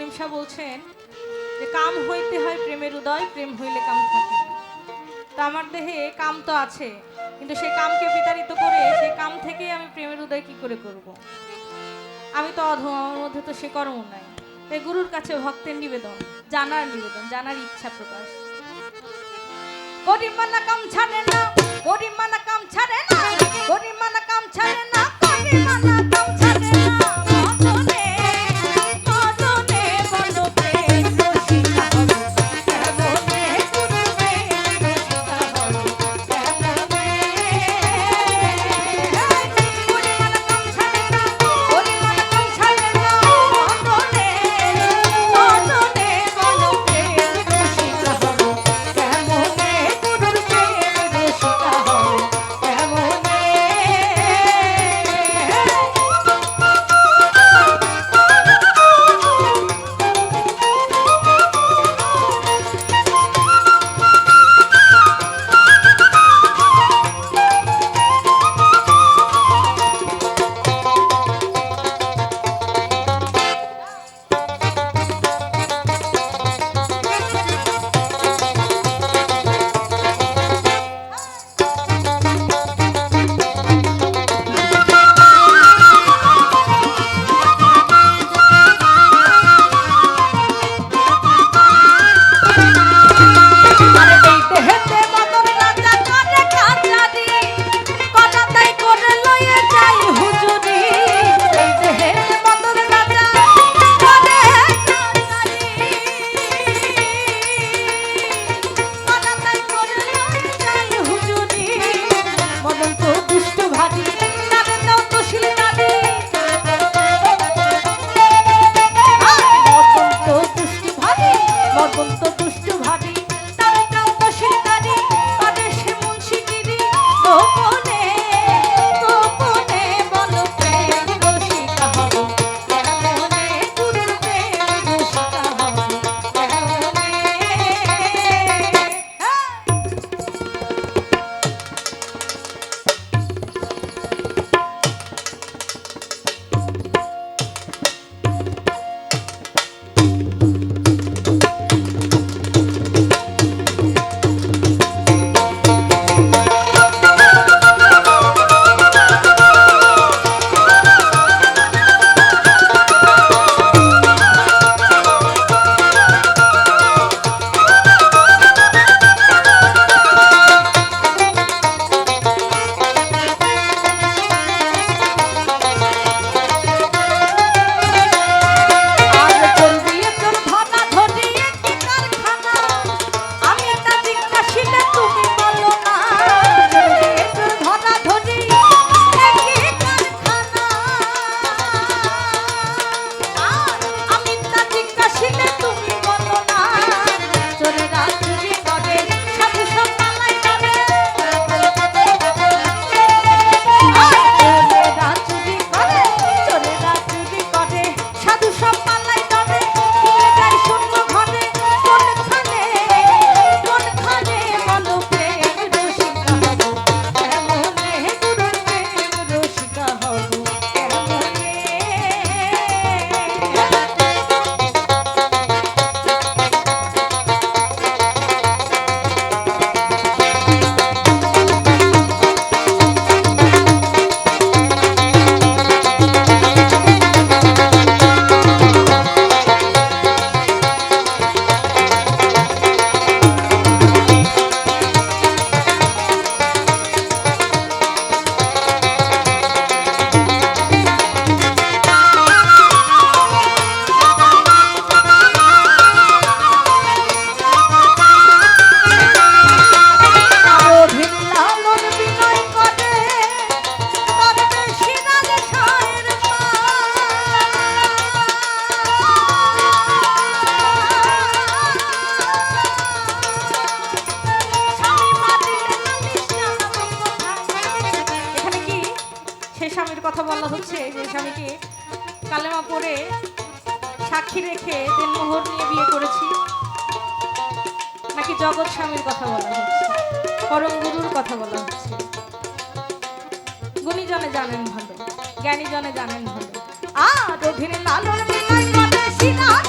করিম শাহ বলছেন যে কাম হইতে হয় প্রেমের উদয়, প্রেম হইলে কাম থাকে। তো আমার দেহে কাম তো আছে, কিন্তু সেই কামকে বিতাড়িত করে সেই কাম থেকে আমি প্রেমের উদয় কি করে করব? আমি তো অধম, আমার মধ্যে তো সে কর্ম নাই। তাই গুরুর কাছে ভক্তের নিবেদন, জানার ইচ্ছা প্রকাশ। করিমানা কাম ছাড়ে না, করিমানা কাম ছাড়ে না, করিমানা কাম ছাড়ে না, করিমানা কাম ছাড়ে না। মদনে মদনে বলো প্রেম রসিকা হলো কেমনে, করবে রসিকা হলো কেমনে। করিমানা কাম ছাড়ে না, করিমানা কাম ছাড়ে না। মদনে মদনে বলো প্রেম রসিকা হলো কেমনে, করবে রসিকা হলো কেমনে। কথা বলা হচ্ছে যে স্বামীকে কালেমা পড়ে সাক্ষী রেখে দেনমোহর নিয়ে বিয়ে করেছি, নাকি জগৎ স্বামীর কথা বলা হচ্ছে, পরম গুরুর কথা বলা হচ্ছে। গুণীজনে জানেন ভালো, জ্ঞানীজনে জানেন ভালো। আর অধীর লালন বিনয় করে সিনার